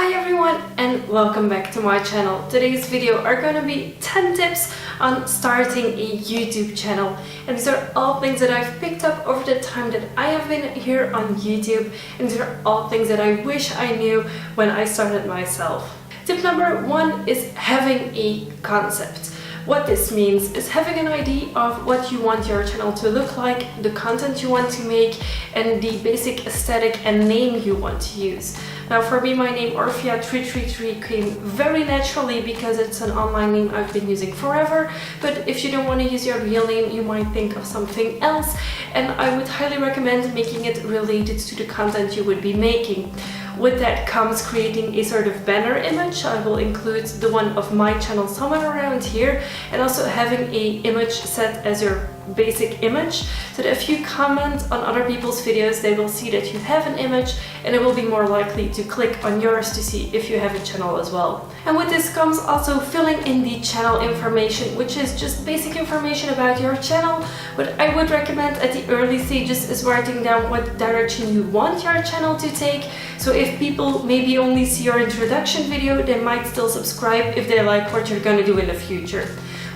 Hi everyone and welcome back to my channel. Today's video are going to be 10 tips on starting a YouTube channel, and these are all things that I've picked up over the time that I have been here on YouTube, and these are all things that I wish I knew when I started myself. Tip number 1 is having a concept. What this means is having an idea of what you want your channel to look like, the content you want to make, and the basic aesthetic and name you want to use. Now for me, my name Orphea 333 came very naturally because it's an online name I've been using forever, but if you don't want to use your real name, you might think of something else, and I would highly recommend making it related to the content you would be making. With that comes creating a sort of banner image. I will include the one of my channel somewhere around here, and also having an image set as your basic image, so that if you comment on other people's videos, they will see that you have an image, and it will be more likely to click on yours to see if you have a channel as well. And with this comes also filling in the channel information, which is just basic information about your channel. What I would recommend at the early stages is writing down what direction you want your channel to take. So if people maybe only see your introduction video, they might still subscribe if they like what you're going to do in the future.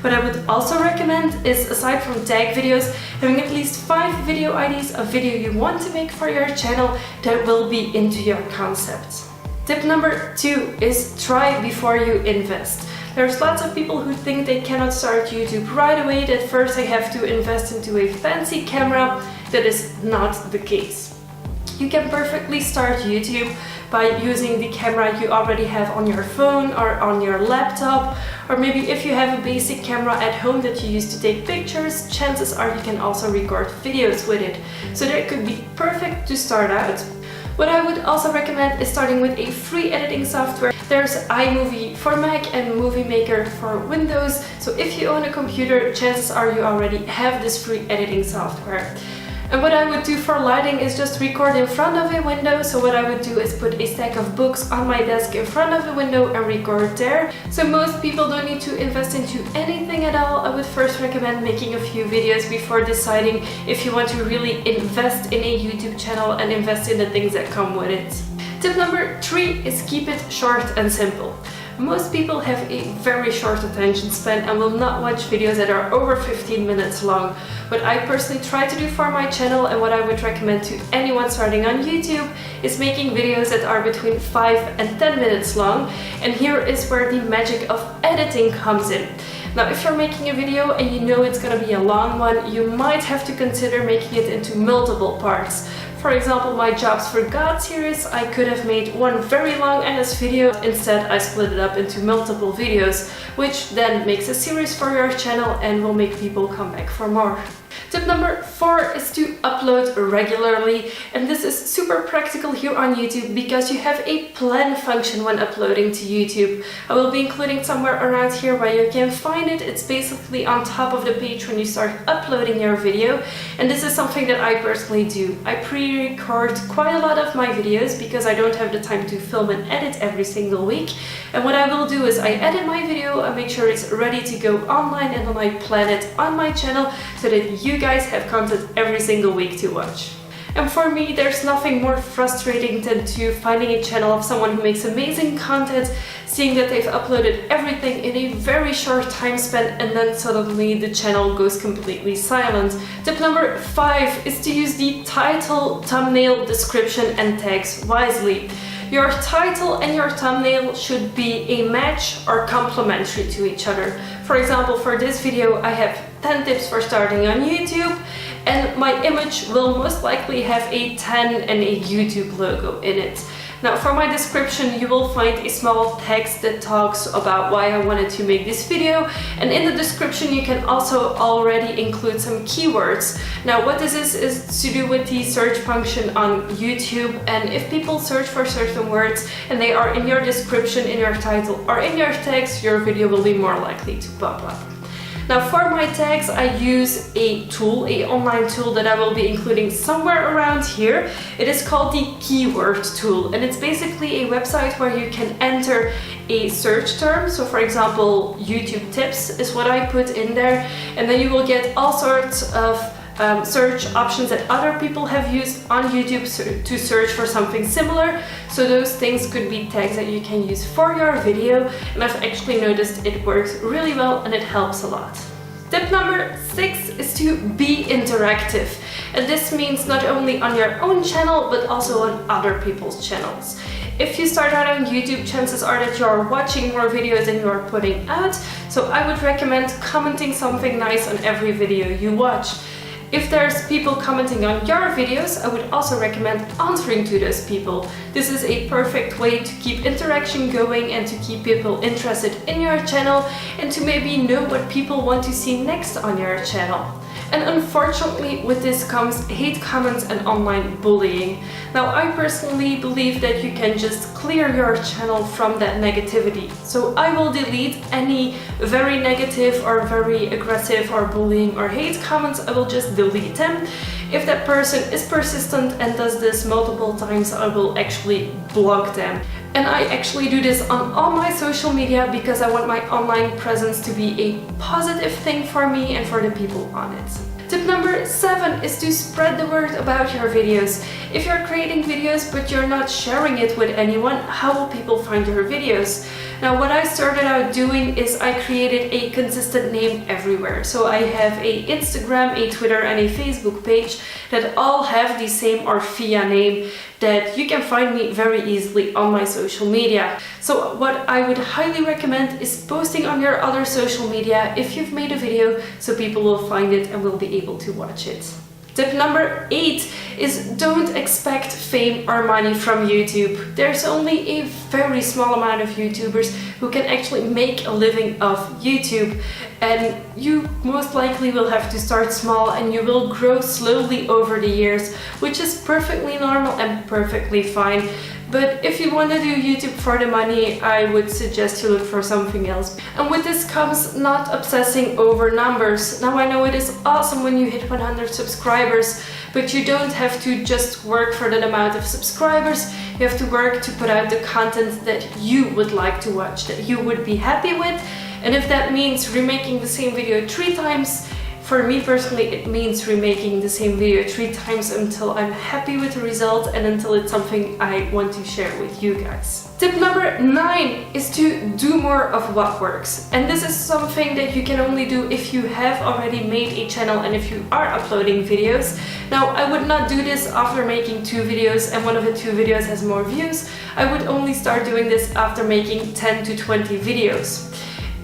What I would also recommend is, aside from tag videos, having at least 5 video ideas of video you want to make for your channel that will be into your concept. Tip number 2 is try before you invest. There's lots of people who think they cannot start YouTube right away, that first they have to invest into a fancy camera. That is not the case. You can perfectly start YouTube by using the camera you already have on your phone or on your laptop, or maybe if you have a basic camera at home that you use to take pictures, chances are you can also record videos with it. So that could be perfect to start out. What I would also recommend is starting with a free editing software. There's iMovie for Mac and Movie Maker for Windows. So if you own a computer, chances are you already have this free editing software. And what I would do for lighting is just record in front of a window. So what I would do is put a stack of books on my desk in front of the window and record there. So most people don't need to invest into anything at all. I would first recommend making a few videos before deciding if you want to really invest in a YouTube channel and invest in the things that come with it. Tip number 3 is keep it short and simple. Most people have a very short attention span and will not watch videos that are over 15 minutes long. What I personally try to do for my channel, and what I would recommend to anyone starting on YouTube, is making videos that are between 5 and 10 minutes long. And here is where the magic of editing comes in. Now, if you're making a video and you know it's going to be a long one, you might have to consider making it into multiple parts. For example, my Jobs for God series, I could have made one very long ass video. Instead, I split it up into multiple videos, which then makes a series for your channel and will make people come back for more. Tip number 4 is to upload regularly, and this is super practical here on YouTube because you have a plan function when uploading to YouTube. I will be including somewhere around here where you can find it. It's basically on top of the page when you start uploading your video, and this is something that I personally do. I pre-record quite a lot of my videos because I don't have the time to film and edit every single week, and what I will do is I edit my video, I make sure it's ready to go online, and then I plan it on my channel so that you guys have content every single week to watch. And for me, there's nothing more frustrating than finding a channel of someone who makes amazing content, seeing that they've uploaded everything in a very short time span, and then suddenly the channel goes completely silent. Tip number 5 is to use the title, thumbnail, description, and tags wisely. Your title and your thumbnail should be a match or complementary to each other. For example, for this video, I have 10 tips for starting on YouTube, and my image will most likely have a 10 and a YouTube logo in it. Now for my description, you will find a small text that talks about why I wanted to make this video, and in the description you can also already include some keywords. Now what this is to do with the search function on YouTube, and if people search for certain words and they are in your description, in your title or in your text, your video will be more likely to pop up. Now for my tags, I use a tool, an online tool that I will be including somewhere around here. It is called the keyword tool, and it's basically a website where you can enter a search term. So for example, YouTube tips is what I put in there, and then you will get all sorts of search options that other people have used on YouTube to search for something similar. So those things could be tags that you can use for your video, and I've actually noticed it works really well and it helps a lot. Tip number 6 is to be interactive, and this means not only on your own channel but also on other people's channels. If you start out on YouTube, chances are that you're watching more videos than you're putting out, so I would recommend commenting something nice on every video you watch. If there's people commenting on your videos, I would also recommend answering to those people. This is a perfect way to keep interaction going and to keep people interested in your channel and to maybe know what people want to see next on your channel. And unfortunately, with this comes hate comments and online bullying. Now, I personally believe that you can just clear your channel from that negativity. So I will delete any very negative or very aggressive or bullying or hate comments. I will just delete them. If that person is persistent and does this multiple times, I will actually block them. And I actually do this on all my social media because I want my online presence to be a positive thing for me and for the people on it. Tip number 7 is to spread the word about your videos. If you're creating videos but you're not sharing it with anyone, how will people find your videos? Now, what I started out doing is I created a consistent name everywhere. So I have a Instagram, a Twitter and a Facebook page that all have the same Orphea name that you can find me very easily on my social media. So what I would highly recommend is posting on your other social media if you've made a video so people will find it and will be able to watch it. Tip number 8 is don't expect fame or money from YouTube. There's only a very small amount of YouTubers who can actually make a living off YouTube, and you most likely will have to start small and you will grow slowly over the years, which is perfectly normal and perfectly fine. But if you want to do YouTube for the money, I would suggest you look for something else. And with this comes not obsessing over numbers. Now, I know it is awesome when you hit 100 subscribers, but you don't have to just work for that amount of subscribers. You have to work to put out the content that you would like to watch, that you would be happy with. And if that means remaking the same video 3 times, for me personally, it means remaking the same video 3 times until I'm happy with the result and until it's something I want to share with you guys. Tip number 9 is to do more of what works. And this is something that you can only do if you have already made a channel and if you are uploading videos. Now, I would not do this after making 2 videos and one of the 2 videos has more views. I would only start doing this after making 10 to 20 videos.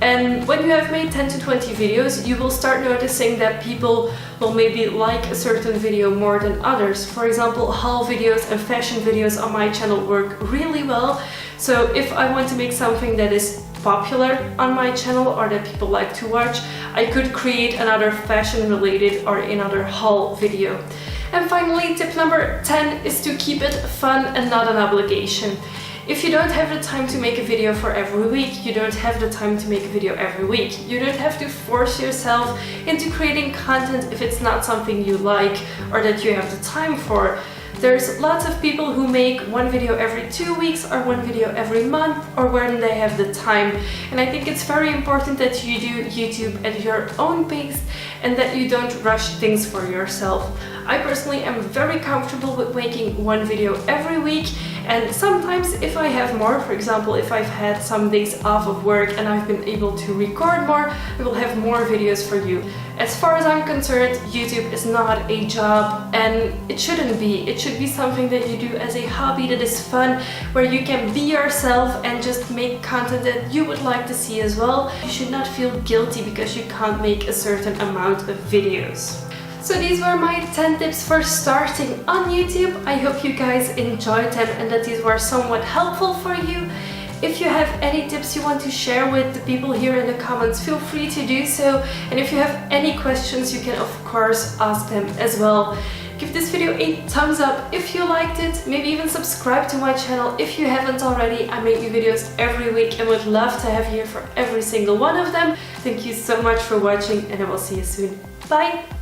And when you have made 10 to 20 videos, you will start noticing that people will maybe like a certain video more than others. For example, haul videos and fashion videos on my channel work really well. So if I want to make something that is popular on my channel or that people like to watch, I could create another fashion related or another haul video. And finally, tip number 10 is to keep it fun and not an obligation. If you don't have the time to make a video for every week, you don't have the time to make a video every week. You don't have to force yourself into creating content if it's not something you like or that you have the time for. There's lots of people who make one video every 2 weeks or one video every month or when they have the time. And I think it's very important that you do YouTube at your own pace and that you don't rush things for yourself. I personally am very comfortable with making one video every week, and sometimes if I have more, for example, if I've had some days off of work and I've been able to record more, I will have more videos for you. As far as I'm concerned, YouTube is not a job and it shouldn't be. It should be something that you do as a hobby that is fun, where you can be yourself and just make content that you would like to see as well. You should not feel guilty because you can't make a certain amount of videos. So these were my 10 tips for starting on YouTube. I hope you guys enjoyed them and that these were somewhat helpful for you. If you have any tips you want to share with the people here in the comments, feel free to do so. And if you have any questions, you can of course ask them as well. Give this video a thumbs up if you liked it, maybe even subscribe to my channel if you haven't already. I make new videos every week and would love to have you here for every single one of them. Thank you so much for watching and I will see you soon. Bye!